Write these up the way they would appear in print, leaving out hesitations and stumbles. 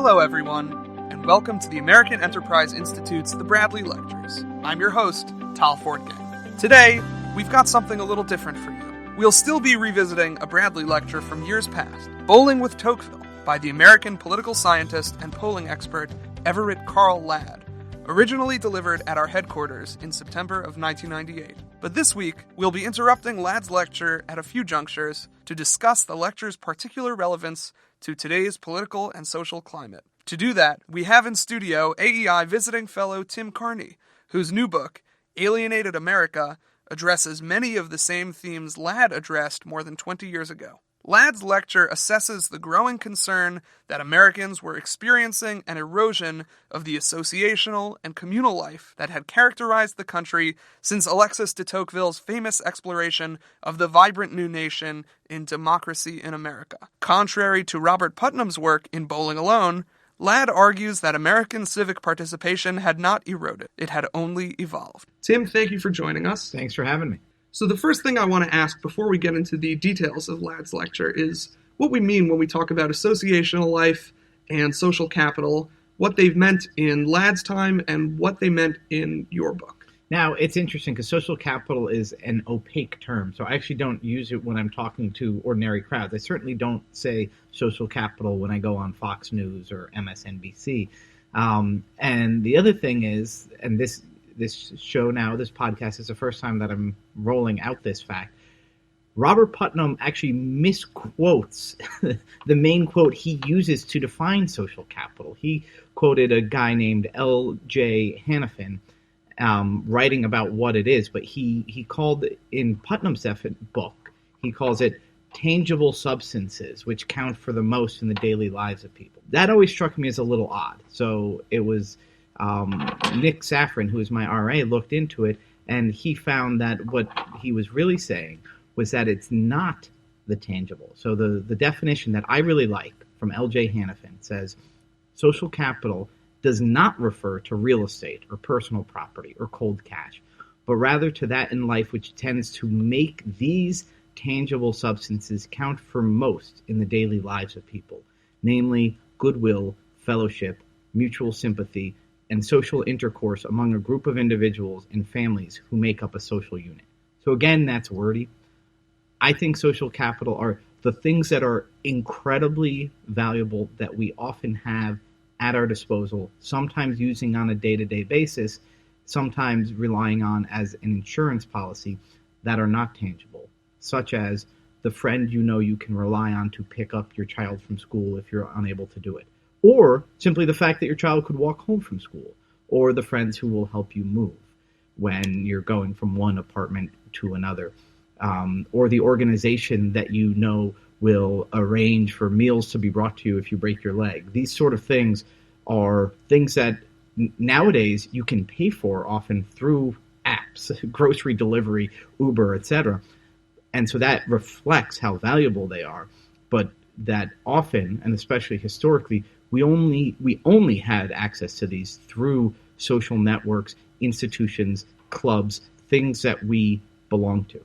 Hello, everyone, and welcome to the American Enterprise Institute's The Bradley Lectures. I'm your host, Tal Fortgang. Today, we've got something a little different for you. We'll still be revisiting a Bradley lecture from years past, Bowling with Tocqueville, by the American political scientist and polling expert Everett Carl Ladd, originally delivered at our headquarters in September of 1998. But this week, we'll be interrupting Ladd's lecture at a few junctures to discuss the lecture's particular relevance to today's political and social climate. To do that, we have in studio AEI visiting fellow Tim Carney, whose new book, Alienated America, addresses many of the same themes Ladd addressed more than 20 years ago. Ladd's lecture assesses the growing concern that Americans were experiencing an erosion of the associational and communal life that had characterized the country since Alexis de Tocqueville's famous exploration of the vibrant new nation in Democracy in America. Contrary to Robert Putnam's work in Bowling Alone, Ladd argues that American civic participation had not eroded, it had only evolved. Tim, thank you for joining us. Thanks for having me. So the first thing I want to ask before we get into the details of Ladd's lecture is what we mean when we talk about associational life and social capital, what they've meant in Ladd's time and what they meant in your book. Now, it's interesting because social capital is an opaque term, so I actually don't use it when I'm talking to ordinary crowds. I certainly don't say social capital when I go on Fox News or MSNBC. And the other thing is, and this show now, this podcast is the first time that I'm rolling out this fact. Robert Putnam actually misquotes the main quote he uses to define social capital. He quoted a guy named L.J. Hanafin writing about what it is, but he called, in Putnam's book, he calls it tangible substances, which count for the most in the daily lives of people. That always struck me as a little odd. So it was Nick Safran, who is my RA, looked into it, and he found that what he was really saying was that it's not the tangible. So the definition that I really like from L.J. Hanafin says, social capital does not refer to real estate or personal property or cold cash, but rather to that in life which tends to make these tangible substances count for most in the daily lives of people, namely goodwill, fellowship, mutual sympathy, and social intercourse among a group of individuals and families who make up a social unit. So again, that's wordy. I think social capital are the things that are incredibly valuable that we often have at our disposal, sometimes using on a day-to-day basis, sometimes relying on as an insurance policy, that are not tangible, such as the friend you know you can rely on to pick up your child from school if you're unable to do it. Or simply the fact that your child could walk home from school, or the friends who will help you move when you're going from one apartment to another, or the organization that you know will arrange for meals to be brought to you if you break your leg. These sort of things are things that nowadays you can pay for often through apps, grocery delivery, Uber, etc. And so that reflects how valuable they are, but that often, and especially historically, we only had access to these through social networks, institutions, clubs, things that we belong to.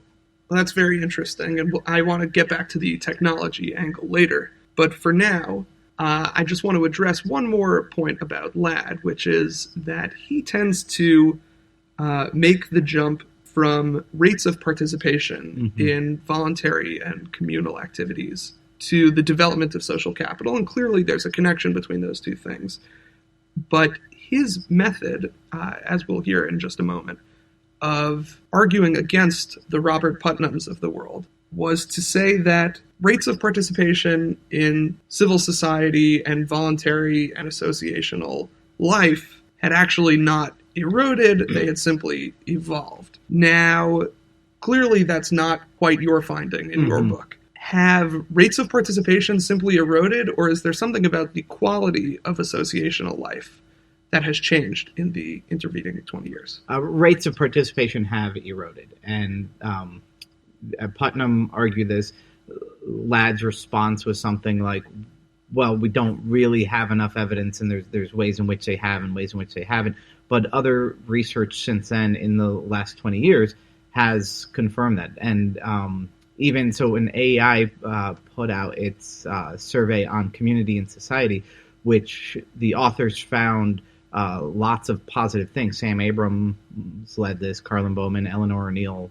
Well, that's very interesting, and I want to get back to the technology angle later. But for now, I just want to address one more point about Ladd, which is that he tends to make the jump from rates of participation in voluntary and communal activities to the development of social capital, and clearly there's a connection between those two things. But his method, as we'll hear in just a moment, of arguing against the Robert Putnams of the world was to say that rates of participation in civil society and voluntary and associational life had actually not eroded, they had simply evolved. Now, clearly that's not quite your finding in your book. Have rates of participation simply eroded, or is there something about the quality of associational life that has changed in the intervening 20 years? Rates of participation have eroded, and Putnam argued this. Ladd's response was something like, well, we don't really have enough evidence, and there's ways in which they have and ways in which they haven't. But other research since then in the last 20 years has confirmed that. And even so, when AEI put out its survey on community and society, which the authors found lots of positive things. Sam Abrams led this, Carlin Bowman, Eleanor O'Neill,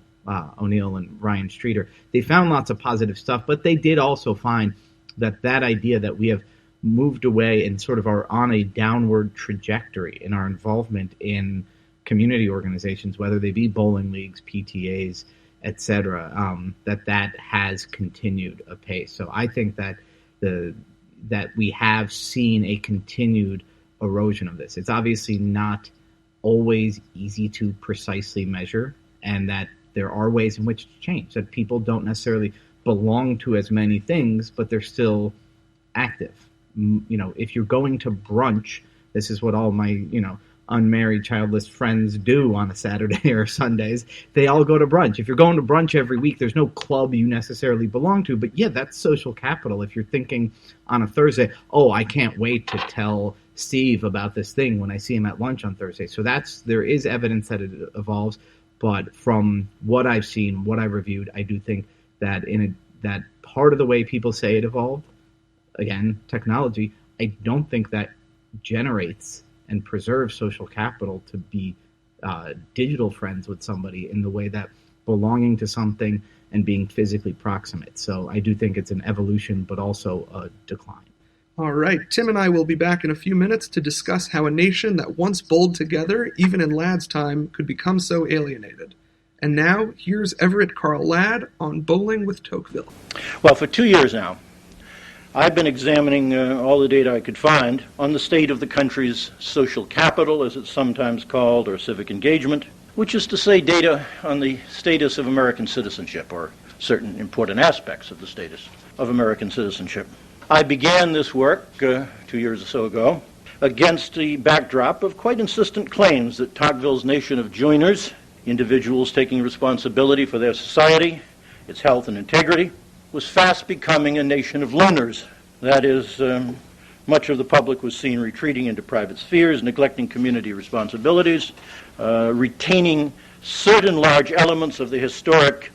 and Ryan Streeter. They found lots of positive stuff, but they did also find that idea that we have moved away and sort of are on a downward trajectory in our involvement in community organizations, whether they be bowling leagues, PTAs, etc., that has continued apace. So I think that that we have seen a continued erosion of this. It's obviously not always easy to precisely measure, and that there are ways in which to change, that people don't necessarily belong to as many things, but they're still active. If you're going to brunch, this is what all my, unmarried, childless friends do on a Saturday or Sundays. They all go to brunch. If you're going to brunch every week, there's no club you necessarily belong to, but yeah, that's social capital. If you're thinking on a Thursday, oh, I can't wait to tell Steve about this thing when I see him at lunch on Thursday. So there is evidence that it evolves, but from what I've seen, what I've reviewed, I do think that that part of the way people say it evolved, again, technology, I don't think that generates and preserves social capital to be digital friends with somebody in the way that belonging to something and being physically proximate. So I do think it's an evolution, but also a decline. All right, Tim and I will be back in a few minutes to discuss how a nation that once bowled together, even in Ladd's time, could become so alienated. And now, here's Everett Carl Ladd on bowling with Tocqueville. Well, for 2 years now, I've been examining all the data I could find on the state of the country's social capital, as it's sometimes called, or civic engagement, which is to say data on the status of American citizenship, or certain important aspects of the status of American citizenship. I began this work 2 years or so ago against the backdrop of quite insistent claims that Tocqueville's nation of joiners, individuals taking responsibility for their society, its health and integrity, was fast becoming a nation of loners. That is, much of the public was seen retreating into private spheres, neglecting community responsibilities, retaining certain large elements of the historic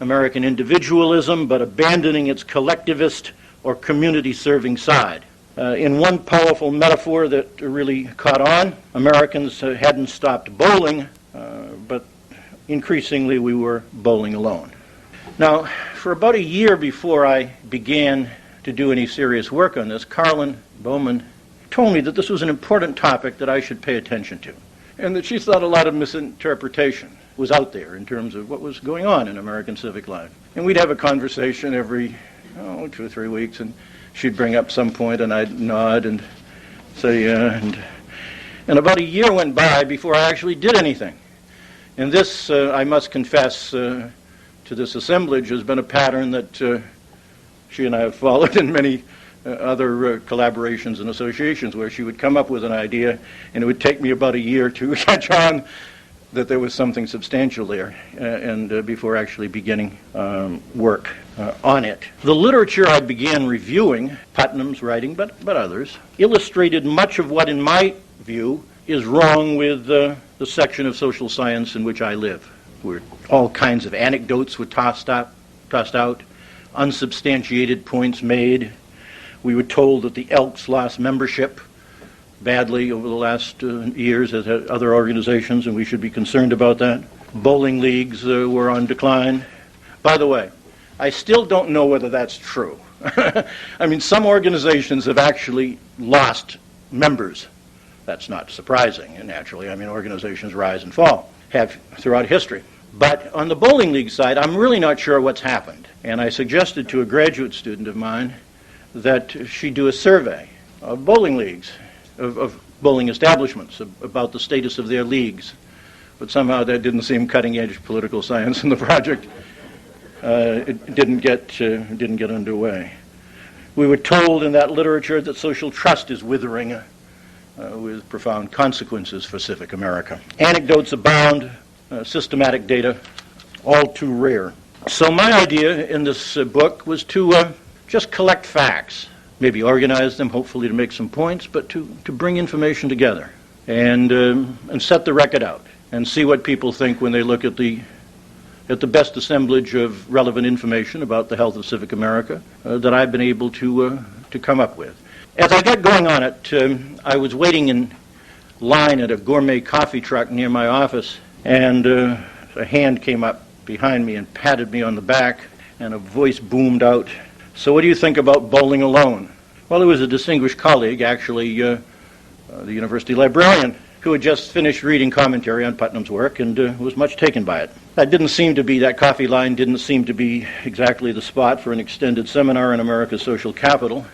American individualism, but abandoning its collectivist or community-serving side. In one powerful metaphor that really caught on, Americans hadn't stopped bowling, but increasingly we were bowling alone. Now, for about a year before I began to do any serious work on this, Carlin Bowman told me that this was an important topic that I should pay attention to, and that she thought a lot of misinterpretation was out there in terms of what was going on in American civic life. And we'd have a conversation every 2 or 3 weeks, and she'd bring up some point, and I'd nod and say, and about a year went by before I actually did anything. And this, I must confess, to this assemblage has been a pattern that she and I have followed in many other collaborations and associations, where she would come up with an idea, and it would take me about a year to catch on that there was something substantial there, and before actually beginning work on it. The literature I began reviewing, Putnam's writing, but others, illustrated much of what, in my view, is wrong with the section of social science in which I live, where all kinds of anecdotes were tossed out, unsubstantiated points made. We were told that the Elks lost membership badly over the last years as other organizations, and we should be concerned about that. Bowling leagues were on decline. By the way, I still don't know whether that's true. I mean, some organizations have actually lost members. That's not surprising, naturally. I mean, organizations rise and fall, have throughout history. But on the bowling league side, I'm really not sure what's happened. And I suggested to a graduate student of mine that she do a survey of bowling leagues, of bowling establishments, about the status of their leagues. But somehow that didn't seem cutting-edge political science in the project. It didn't get underway. We were told in that literature that social trust is withering with profound consequences for civic America. Anecdotes abound, systematic data, all too rare. So my idea in this book was to just collect facts, maybe organize them, hopefully to make some points, but to bring information together and set the record out and see what people think when they look at the best assemblage of relevant information about the health of civic America that I've been able to come up with. As I got going on it, I was waiting in line at a gourmet coffee truck near my office, and a hand came up behind me and patted me on the back, and a voice boomed out, "So what do you think about bowling alone?" Well, it was a distinguished colleague, actually the university librarian, who had just finished reading commentary on Putnam's work and was much taken by it. That coffee line didn't seem to be exactly the spot for an extended seminar on America's social capital.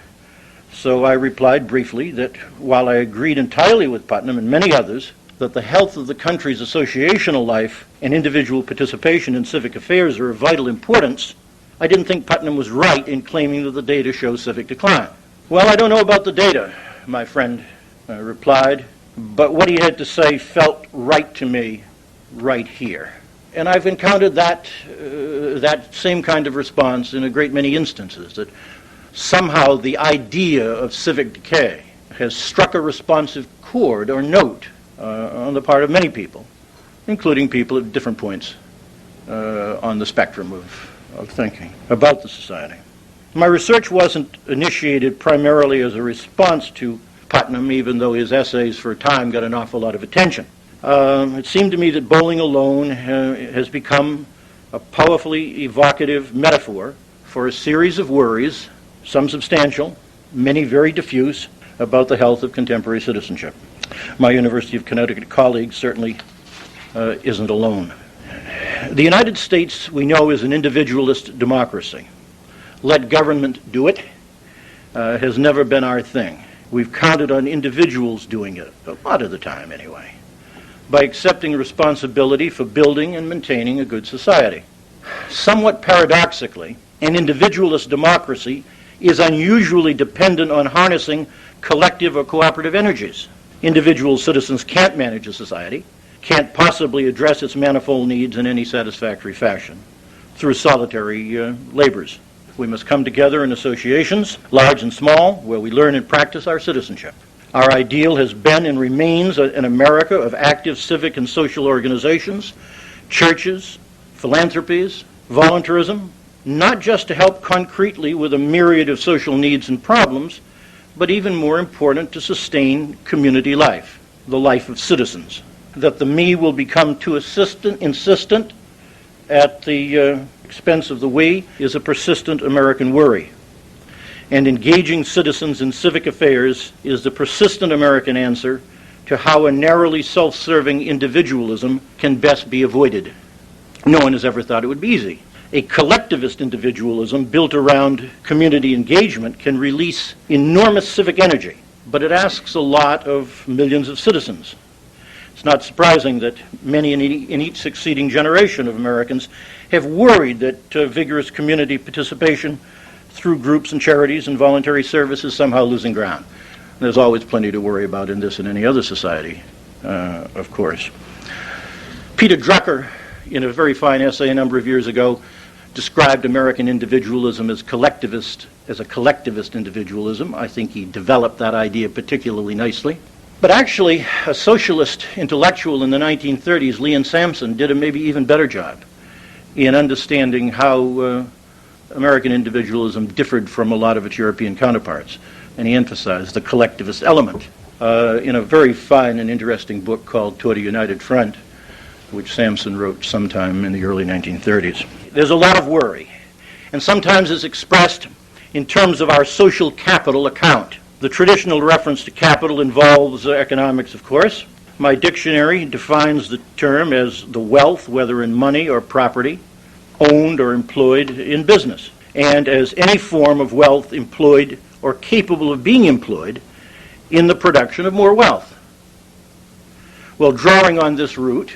So I replied briefly that while I agreed entirely with Putnam and many others that the health of the country's associational life and individual participation in civic affairs are of vital importance, I didn't think Putnam was right in claiming that the data shows civic decline. "Well, I don't know about the data," my friend replied, "but what he had to say felt right to me right here." And I've encountered that same kind of response in a great many instances, that somehow the idea of civic decay has struck a responsive chord or note on the part of many people, including people at different points on the spectrum of thinking about the society. My research wasn't initiated primarily as a response to Putnam, even though his essays for a time got an awful lot of attention. It seemed to me that bowling alone has become a powerfully evocative metaphor for a series of worries, some substantial, many very diffuse, about the health of contemporary citizenship. My University of Connecticut colleague certainly isn't alone. The United States, we know, is an individualist democracy. Let government do it has never been our thing. We've counted on individuals doing it, a lot of the time anyway, by accepting responsibility for building and maintaining a good society. Somewhat paradoxically, an individualist democracy is unusually dependent on harnessing collective or cooperative energies. Individual citizens can't manage a society, can't possibly address its manifold needs in any satisfactory fashion through solitary labors. We must come together in associations, large and small, where we learn and practice our citizenship. Our ideal has been and remains an America of active civic and social organizations, churches, philanthropies, voluntarism, not just to help concretely with a myriad of social needs and problems, but even more important, to sustain community life, the life of citizens. That the me will become too insistent at the expense of the we is a persistent American worry. And engaging citizens in civic affairs is the persistent American answer to how a narrowly self-serving individualism can best be avoided. No one has ever thought it would be easy. A collectivist individualism built around community engagement can release enormous civic energy, but it asks a lot of millions of citizens. It's not surprising that many in each succeeding generation of Americans have worried that vigorous community participation through groups and charities and voluntary service is somehow losing ground. There's always plenty to worry about in this and any other society, of course. Peter Drucker, in a very fine essay a number of years ago, described American individualism as a collectivist individualism. I think he developed that idea particularly nicely. But actually, a socialist intellectual in the 1930s, Leon Sampson, did a maybe even better job in understanding how American individualism differed from a lot of its European counterparts. And he emphasized the collectivist element in a very fine and interesting book called Toward a United Front, which Sampson wrote sometime in the early 1930s. There's a lot of worry, and sometimes it's expressed in terms of our social capital account. The traditional reference to capital involves economics, of course. My dictionary defines the term as the wealth, whether in money or property, owned or employed in business, and as any form of wealth employed or capable of being employed in the production of more wealth. Well, drawing on this root,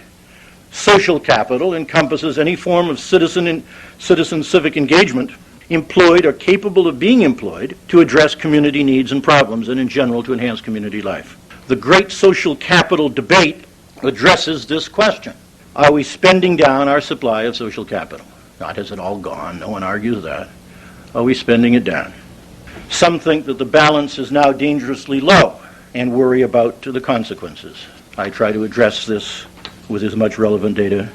social capital encompasses any form of citizen civic engagement employed or capable of being employed to address community needs and problems and in general to enhance community life. The great social capital debate addresses this question. Are we spending down our supply of social capital? Not has it all gone, no one argues that. Are we spending it down? Some think that the balance is now dangerously low and worry about the consequences. I try to address this with as much relevant data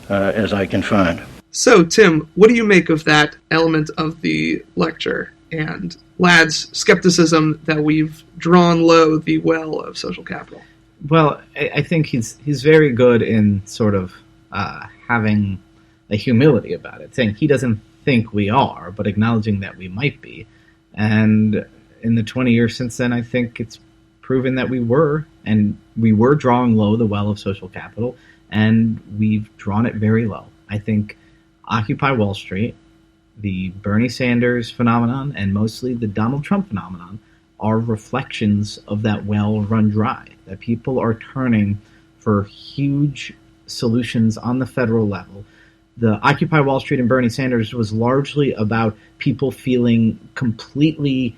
as I can find. So, Tim, what do you make of that element of the lecture? and Ladd's skepticism that we've drawn low the well of social capital? Well, I think he's very good in sort of having a humility about it, saying he doesn't think we are, but acknowledging that we might be. And in the 20 years since then, I think it's proven that we were drawing low the well of social capital, and we've drawn it very low. I think Occupy Wall Street, the Bernie Sanders phenomenon, and mostly the Donald Trump phenomenon are reflections of that well run dry, that people are turning for huge solutions on the federal level. The Occupy Wall Street and Bernie Sanders was largely about people feeling completely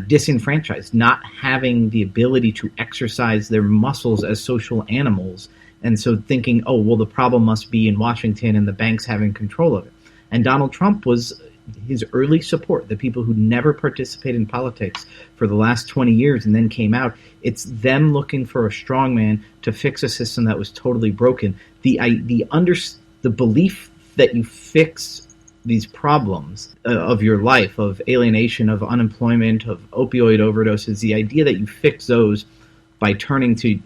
disenfranchised, not having the ability to exercise their muscles as social animals, and so thinking, oh, well, the problem must be in Washington and the banks having control of it. And Donald Trump was his early support, the people who never participated in politics for the last 20 years and then came out. It's them looking for a strongman to fix a system that was totally broken. The belief that you fix these problems of your life, of alienation, of unemployment, of opioid overdoses, the idea that you fix those by turning to,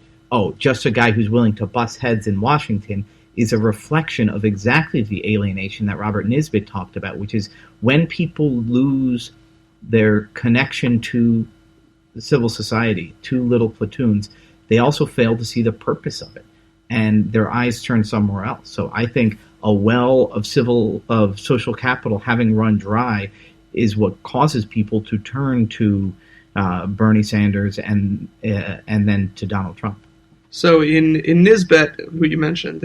just a guy who's willing to bust heads in Washington, is a reflection of exactly the alienation that Robert Nisbet talked about, which is when people lose their connection to civil society, to little platoons, they also fail to see the purpose of it, and their eyes turn somewhere else. So I think a well of social capital having run dry is what causes people to turn to Bernie Sanders and then to Donald Trump. So in Nisbet, who you mentioned,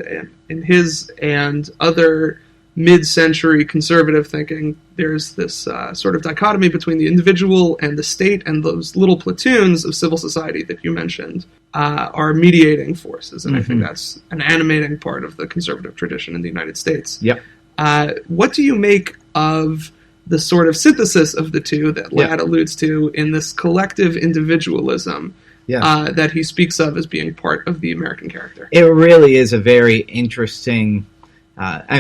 in his and other mid-century conservative thinking, there's this sort of dichotomy between the individual and the state, and those little platoons of civil society that you mentioned are mediating forces, and I think that's an animating part of the conservative tradition in the United States. Yep. What do you make of the sort of synthesis of the two that Ladd alludes to in this collective individualism that he speaks of as being part of the American character? It really is a very interesting...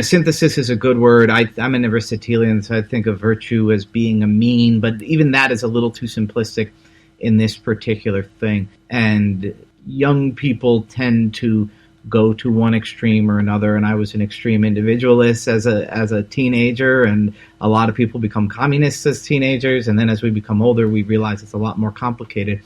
synthesis is a good word. I'm an Aristotelian, so I think of virtue as being a mean, but even that is a little too simplistic in this particular thing. And young people tend to go to one extreme or another, and I was an extreme individualist as a teenager, and a lot of people become communists as teenagers, and then as we become older, we realize it's a lot more complicated.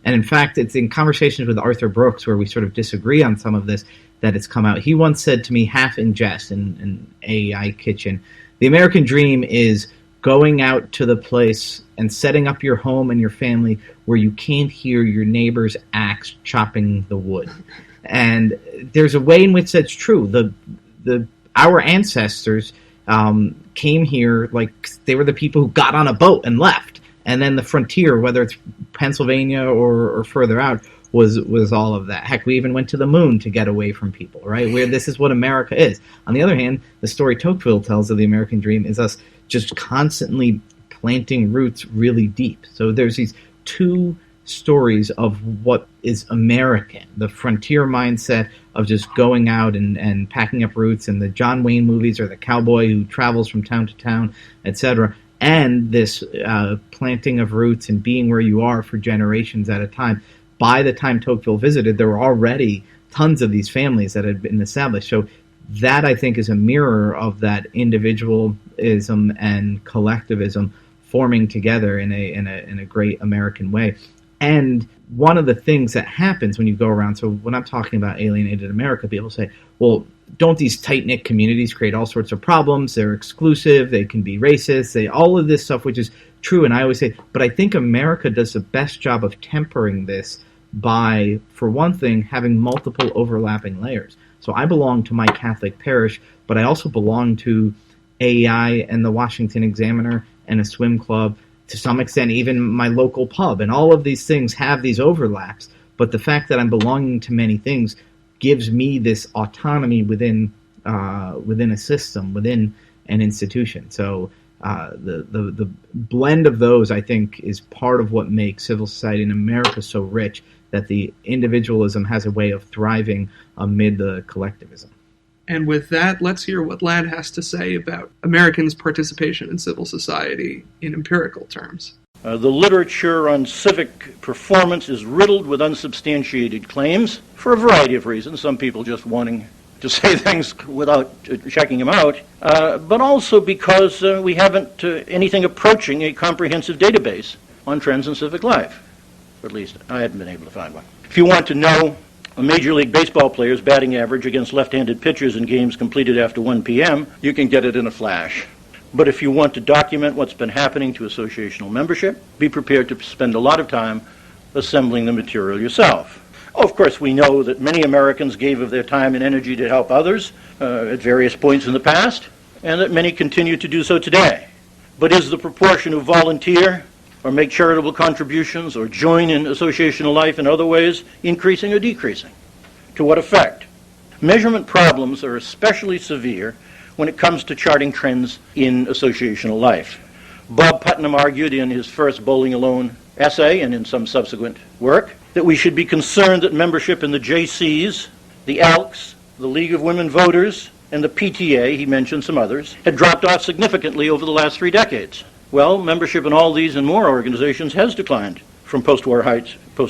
And in fact, it's in conversations with Arthur Brooks where we sort of disagree on some of this that it's come out. He once said to me, half in jest, in AEI Kitchen, the American dream is going out to the place and setting up your home and your family where you can't hear your neighbor's axe chopping the wood. And there's a way in which that's true. Our ancestors came here like they were the people who got on a boat and left. And then the frontier, whether it's Pennsylvania or further out, was all of that. Heck, we even went to the moon to get away from people, right? Where this is what America is. On the other hand, the story Tocqueville tells of the American dream is us just constantly planting roots really deep. So there's these two stories of what is American. The frontier mindset of just going out and packing up roots, and the John Wayne movies, or the cowboy who travels from town to town, etc., and this planting of roots and being where you are for generations at a time. By the time Tocqueville visited, there were already tons of these families that had been established. So that, I think, is a mirror of that individualism and collectivism forming together in a great American way. And one of the things that happens when you go around, so when I'm talking about Alienated America, people say, well, don't these tight-knit communities create all sorts of problems? They're exclusive, they can be racist, all of this stuff, which is true. And I always say, but I think America does the best job of tempering this by, for one thing, having multiple overlapping layers. So I belong to my Catholic parish, but I also belong to AEI and the Washington Examiner and a swim club, to some extent even my local pub, and all of these things have these overlaps. But the fact that I'm belonging to many things gives me this autonomy within a system, within an institution. So the blend of those, I think, is part of what makes civil society in America so rich, that the individualism has a way of thriving amid the collectivism. And with that, let's hear what Ladd has to say about Americans' participation in civil society in empirical terms. The literature on civic performance is riddled with unsubstantiated claims for a variety of reasons, some people just wanting to say things without checking them out, but also because we haven't anything approaching a comprehensive database on trends in civic life. Or at least I haven't been able to find one. If you want to know a Major League Baseball player's batting average against left-handed pitchers in games completed after 1 p.m., you can get it in a flash. But if you want to document what's been happening to associational membership, be prepared to spend a lot of time assembling the material yourself. Of course, we know that many Americans gave of their time and energy to help others at various points in the past, and that many continue to do so today. But is the proportion who volunteer or make charitable contributions or join in associational life in other ways increasing or decreasing? To what effect? Measurement problems are especially severe when it comes to charting trends in associational life. Bob Putnam argued in his first Bowling Alone essay and in some subsequent work that we should be concerned that membership in the JCs, the ALCs, the League of Women Voters, and the PTA, he mentioned some others, had dropped off significantly over the last 3 decades. Well, membership in all these and more organizations has declined from post-World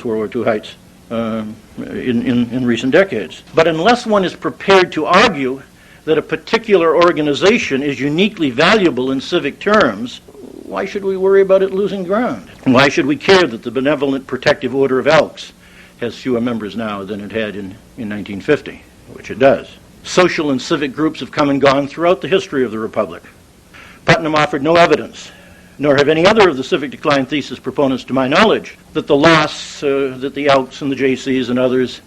War II heights in recent decades. But unless one is prepared to argue that a particular organization is uniquely valuable in civic terms, why should we worry about it losing ground? Why should we care that the Benevolent Protective Order of Elks has fewer members now than it had in 1950, which it does? Social and civic groups have come and gone throughout the history of the Republic. Putnam offered no evidence, nor have any other of the civic decline thesis proponents, to my knowledge, that the loss that the Elks and the JCs and others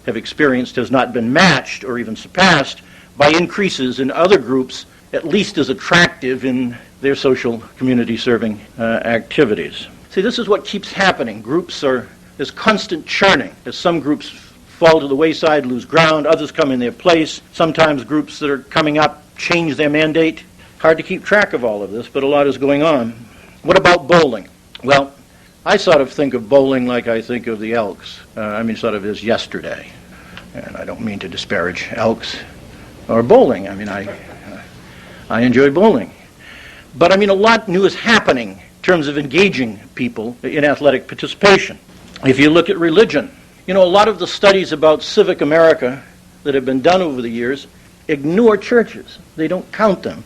have experienced has not been matched or even surpassed by increases in other groups at least as attractive in their social community serving activities. See, this is what keeps happening. There's constant churning. As some groups fall to the wayside, lose ground, others come in their place. Sometimes groups that are coming up change their mandate. Hard to keep track of all of this, but a lot is going on. What about bowling? Well, I sort of think of bowling like I think of the Elks. Sort of as yesterday. And I don't mean to disparage Elks or bowling. I enjoy bowling. But a lot new is happening in terms of engaging people in athletic participation. If you look at religion, a lot of the studies about civic America that have been done over the years ignore churches. They don't count them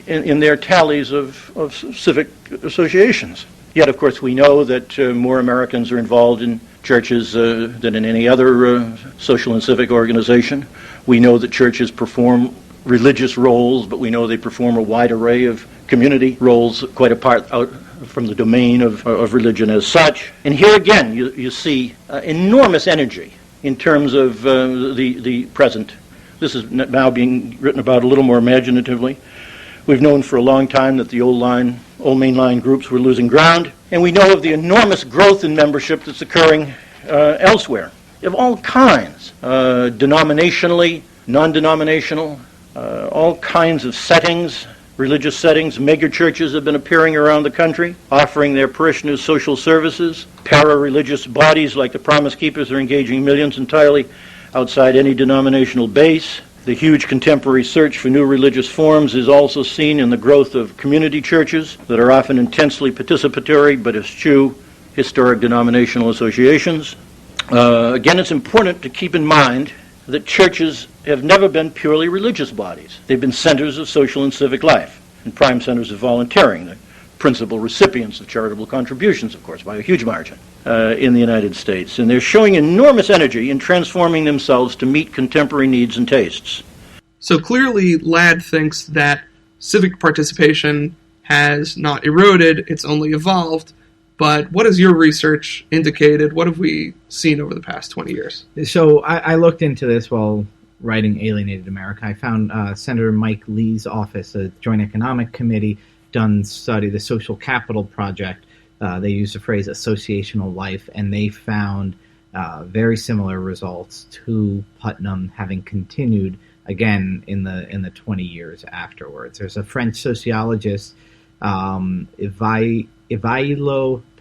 in their tallies of civic associations. Yet, of course, we know that more Americans are involved in churches than in any other social and civic organization. We know that churches perform religious roles, but we know they perform a wide array of community roles, quite apart out from the domain of religion as such. And here again, you see enormous energy in terms of the present. This is now being written about a little more imaginatively. We've known for a long time that the old mainline groups were losing ground, and we know of the enormous growth in membership that's occurring elsewhere, of all kinds, denominationally, non-denominational, all kinds of settings, religious settings. Mega churches have been appearing around the country, offering their parishioners social services. Para-religious bodies like the Promise Keepers are engaging millions entirely outside any denominational base. The huge contemporary search for new religious forms is also seen in the growth of community churches that are often intensely participatory but eschew historic denominational associations. Again, it's important to keep in mind that churches have never been purely religious bodies. They've been centers of social and civic life and prime centers of volunteering, the principal recipients of charitable contributions, of course, by a huge margin in the United States. And they're showing enormous energy in transforming themselves to meet contemporary needs and tastes. So clearly, Ladd thinks that civic participation has not eroded, it's only evolved. But what has your research indicated? What have we seen over the past 20 years? So I looked into this while writing Alienated America. I found Senator Mike Lee's office, a Joint Economic Committee, done study, the Social Capital Project. They used the phrase associational life, and they found very similar results to Putnam, having continued again in the 20 years afterwards. There's a French sociologist, Ivailo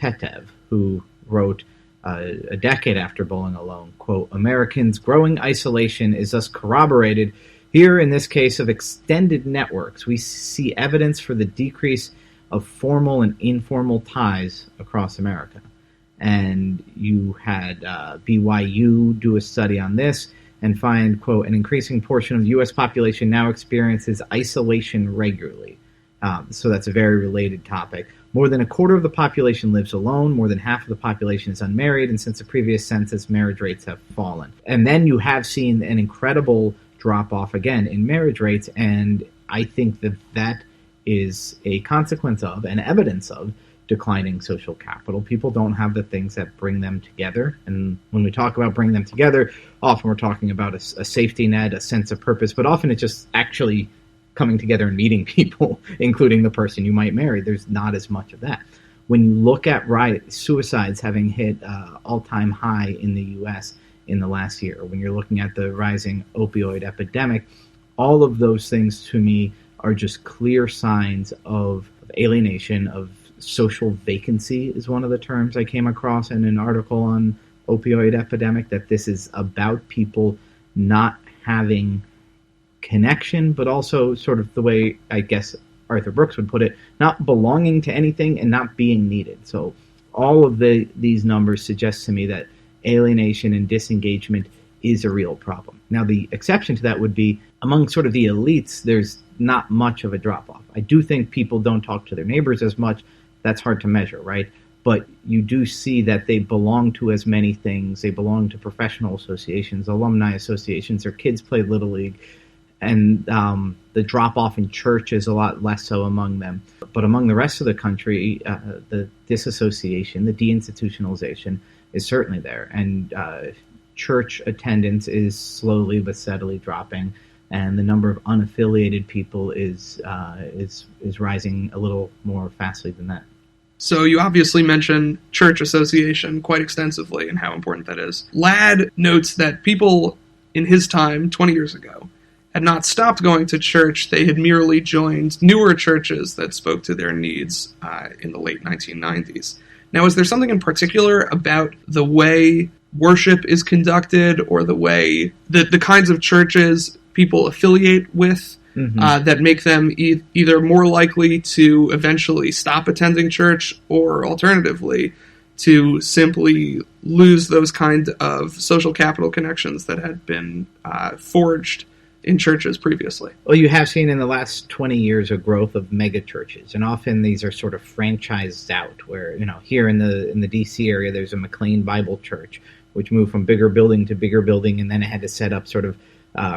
Petev, who wrote a decade after Bowling Alone, quote, "Americans' growing isolation is thus corroborated Here, in this case of extended networks, we see evidence for the decrease of formal and informal ties across America. And you had BYU do a study on this and find, quote, an increasing portion of the U.S. population now experiences isolation regularly. So that's a very related topic. More than a quarter of the population lives alone, more than half of the population is unmarried, and since the previous census, marriage rates have fallen. And then you have seen an incredible drop-off again in marriage rates, and I think that that is a consequence of and evidence of declining social capital. People don't have the things that bring them together. And when we talk about bringing them together, often we're talking about a safety net, a sense of purpose, but often it's just actually coming together and meeting people, including the person you might marry. There's not as much of that. When you look at suicides having hit all-time high in the U.S. in the last year, when you're looking at the rising opioid epidemic, all of those things to me are just clear signs of alienation, of social vacancy is one of the terms I came across in an article on opioid epidemic, that this is about people not having connection, but also sort of the way I guess Arthur Brooks would put it, not belonging to anything and not being needed. So all of these numbers suggest to me that alienation and disengagement is a real problem. Now, the exception to that would be among sort of the elites, there's not much of a drop-off. I do think people don't talk to their neighbors as much. That's hard to measure, right? But you do see that they belong to as many things. They belong to professional associations, alumni associations, their kids play Little League, and the drop-off in church is a lot less so among them. But among the rest of the country, the disassociation, the deinstitutionalization is certainly there. And church attendance is slowly but steadily dropping, and the number of unaffiliated people is rising a little more fastly than that. So you obviously mentioned church association quite extensively and how important that is. Ladd notes that people in his time, 20 years ago, had not stopped going to church. They had merely joined newer churches that spoke to their needs in the late 1990s. Now, is there something in particular about the way worship is conducted or the way that the kinds of churches people affiliate with that make them either more likely to eventually stop attending church or alternatively to simply lose those kind of social capital connections that had been forged in churches previously? Well, you have seen in the last 20 years a growth of mega churches, and often these are sort of franchised out, where, you know, here in the DC area, there's a McLean Bible Church, which moved from bigger building to bigger building, and then it had to set up sort of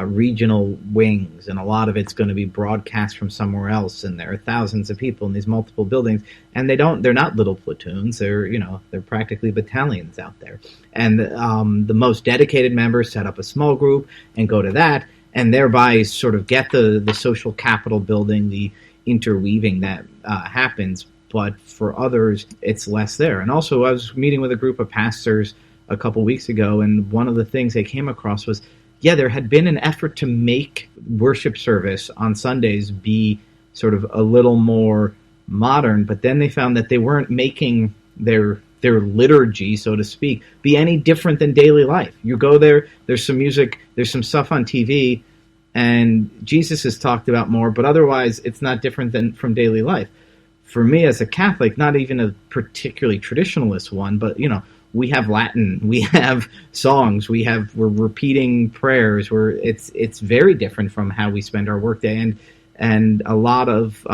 regional wings, and a lot of it's going to be broadcast from somewhere else, and there are thousands of people in these multiple buildings, and they're not little platoons, they're practically battalions out there, and the most dedicated members set up a small group and go to that, and thereby sort of get the social capital building, the interweaving that happens. But for others, it's less there. And also, I was meeting with a group of pastors a couple weeks ago, and one of the things they came across was, there had been an effort to make worship service on Sundays be sort of a little more modern, but then they found that they weren't making their liturgy, so to speak, be any different than daily life. You go there, there's some music, there's some stuff on TV, and Jesus is talked about more, but otherwise it's not different than from daily life. For me as a Catholic, not even a particularly traditionalist one, but, we have Latin, we have songs, we're repeating prayers, it's very different from how we spend our workday. And a lot of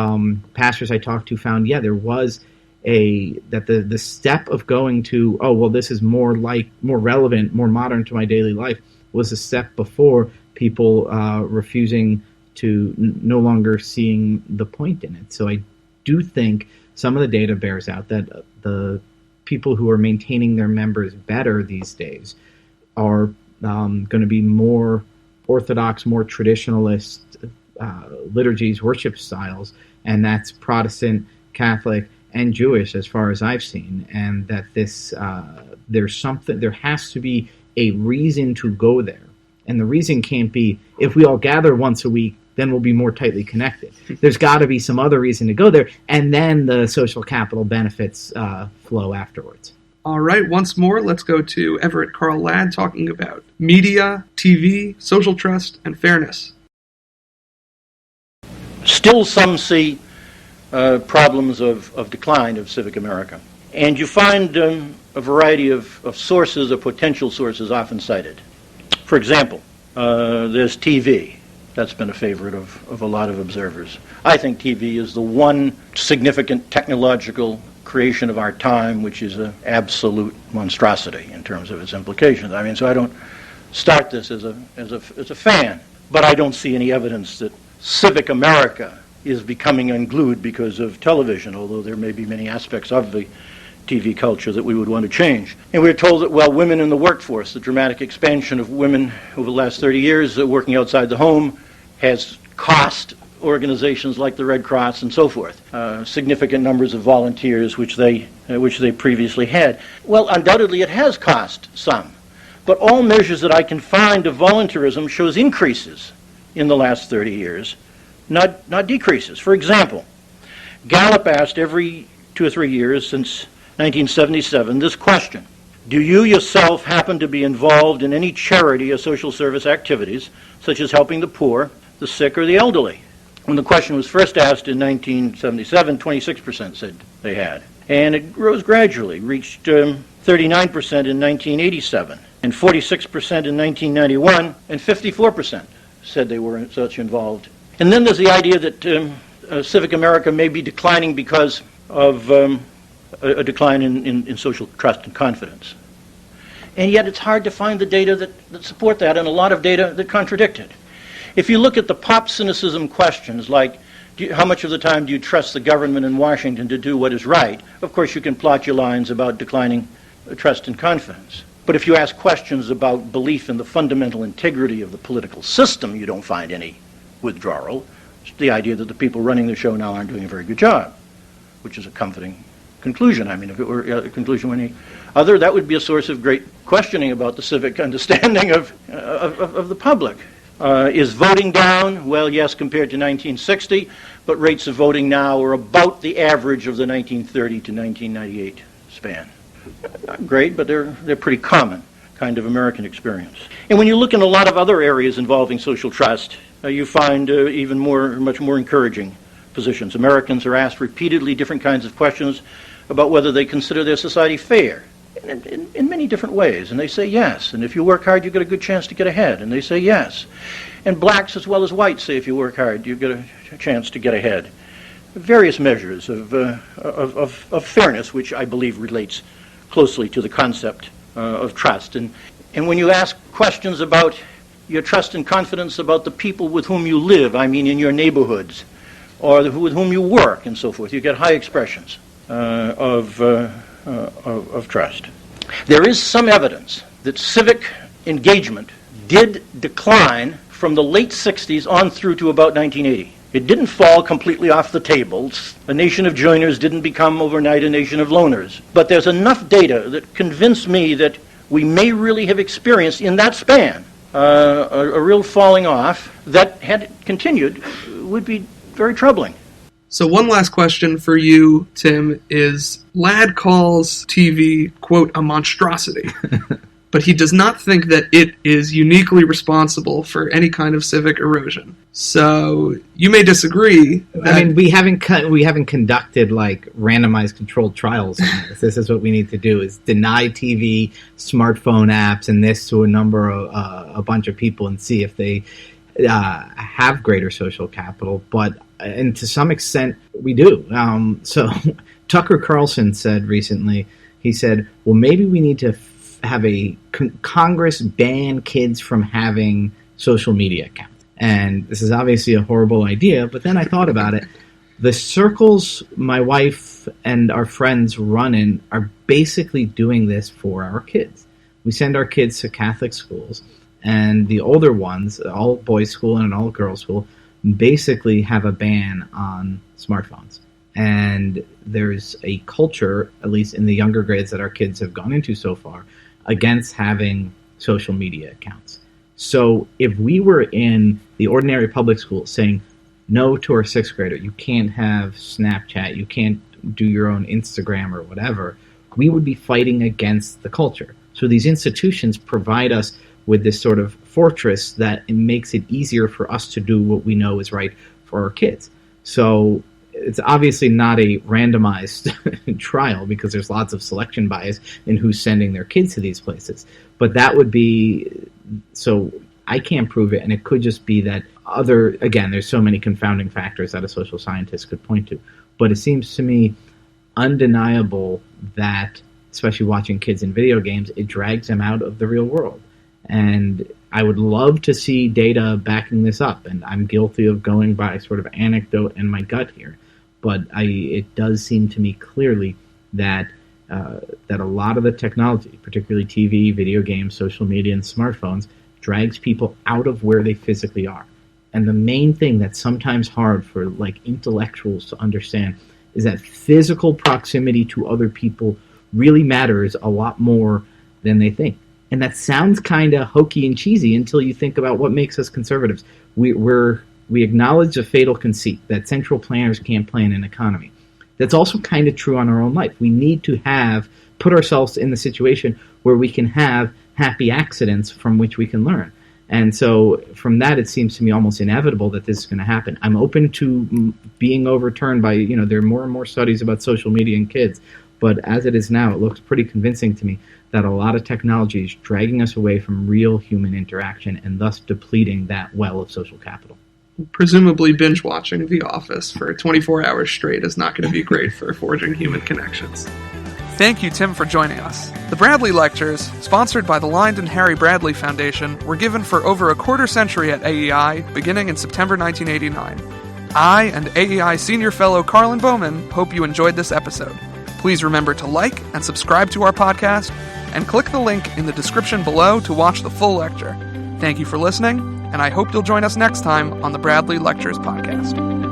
pastors I talked to found, there was the step of going to, this is more relevant, more modern to my daily life, was a step before people refusing to no longer seeing the point in it. So I do think some of the data bears out that the people who are maintaining their members better these days are going to be more orthodox, more traditionalist liturgies, worship styles, and that's Protestant, Catholic, and Jewish as far as I've seen, and that there has to be a reason to go there. And the reason can't be, if we all gather once a week, then we'll be more tightly connected. There's got to be some other reason to go there, and then the social capital benefits flow afterwards. All right, once more, let's go to Everett Carl Ladd talking about media, TV, social trust, and fairness. Still some see problems of decline of civic America. And you find a variety of sources or potential sources often cited. For example, there's TV. That's been a favorite of a lot of observers. I think TV is the one significant technological creation of our time, which is an absolute monstrosity in terms of its implications. I mean, so I don't start this as a fan, but I don't see any evidence that civic America is becoming unglued because of television, although there may be many aspects of the TV culture that we would want to change. And we're told that, well, women in the workforce, the dramatic expansion of women over the last 30 years working outside the home has cost organizations like the Red Cross and so forth significant numbers of volunteers which they previously had. Well, undoubtedly it has cost some, but all measures that I can find of volunteerism shows increases in the last 30 years, not decreases. For example, Gallup asked every 2 or 3 years since 1977 this question: do you yourself happen to be involved in any charity or social service activities, such as helping the poor, the sick, or the elderly? When the question was first asked in 1977, 26% said they had. And it rose gradually, reached 39% in 1987, and 46% in 1991, and 54% said they were such involved. And then there's the idea that civic America may be declining because of a decline in social trust and confidence. And yet it's hard to find the data that support that, and a lot of data that contradict it. If you look at the pop cynicism questions, like how much of the time do you trust the government in Washington to do what is right, of course you can plot your lines about declining trust and confidence. But if you ask questions about belief in the fundamental integrity of the political system, you don't find any withdrawal. It's the idea that the people running the show now aren't doing a very good job, which is a comforting conclusion. I mean, if it were a conclusion with any other, that would be a source of great questioning about the civic understanding of the public. Is voting down? Well, yes, compared to 1960, but rates of voting now are about the average of the 1930 to 1998 span. Not great, but they're pretty common kind of American experience. And when you look in a lot of other areas involving social trust, you find much more encouraging positions. Americans are asked repeatedly different kinds of questions about whether they consider their society fair in many different ways, and they say yes. And if you work hard, you get a good chance to get ahead, and they say yes. And blacks as well as whites say if you work hard, you get a chance to get ahead. Various measures of fairness, which I believe relates closely to the concept of trust. And when you ask questions about your trust and confidence about the people with whom you live, I mean in your neighborhoods, or with whom you work and so forth, you get high expressions of trust. There is some evidence that civic engagement did decline from the late 60s on through to about 1980. It didn't fall completely off the tables. A nation of joiners didn't become overnight a nation of loners. But there's enough data that convinced me that we may really have experienced in that span a real falling off that, had it continued, would be very troubling. So one last question for you, Tim, is Ladd calls TV, quote, a monstrosity, but he does not think that it is uniquely responsible for any kind of civic erosion. So you may disagree. I mean, we haven't conducted like randomized controlled trials on this. This is what we need to do: is deny TV, smartphone apps, and this to a bunch of people and see if they have greater social capital. And to some extent, we do. So Tucker Carlson said recently, he said, well, maybe we need to have a Congress ban kids from having social media accounts. And this is obviously a horrible idea, but then I thought about it. The circles my wife and our friends run in are basically doing this for our kids. We send our kids to Catholic schools, and the older ones, all boys school and an all girls school, basically have a ban on smartphones. And there's a culture, at least in the younger grades that our kids have gone into so far, against having social media accounts. So if we were in the ordinary public school saying no to our sixth grader, you can't have Snapchat, you can't do your own Instagram or whatever, we would be fighting against the culture. So these institutions provide us with this sort of fortress that it makes it easier for us to do what we know is right for our kids. So it's obviously not a randomized trial because there's lots of selection bias in who's sending their kids to these places. But that would be, so I can't prove it, and it could just be that again, there's so many confounding factors that a social scientist could point to. But it seems to me undeniable that, especially watching kids in video games, it drags them out of the real world. And I would love to see data backing this up, and I'm guilty of going by sort of anecdote and my gut here. But it does seem to me clearly that a lot of the technology, particularly TV, video games, social media, and smartphones, drags people out of where they physically are. And the main thing that's sometimes hard for intellectuals to understand is that physical proximity to other people really matters a lot more than they think. And that sounds kind of hokey and cheesy until you think about what makes us conservatives. We acknowledge a fatal conceit that central planners can't plan an economy. That's also kind of true on our own life. We need to put ourselves in the situation where we can have happy accidents from which we can learn. And so from that, it seems to me almost inevitable that this is going to happen. I'm open to being overturned by, there are more and more studies about social media and kids. But as it is now, it looks pretty convincing to me that a lot of technology is dragging us away from real human interaction and thus depleting that well of social capital. Presumably binge watching The Office for 24 hours straight is not going to be great for forging human connections. Thank you, Tim, for joining us. The Bradley Lectures, sponsored by the Lined and Harry Bradley Foundation, were given for over a quarter century at AEI, beginning in September 1989. I and AEI Senior Fellow Carlin Bowman hope you enjoyed this episode. Please remember to like and subscribe to our podcast, and click the link in the description below to watch the full lecture. Thank you for listening, and I hope you'll join us next time on the Bradley Lectures podcast.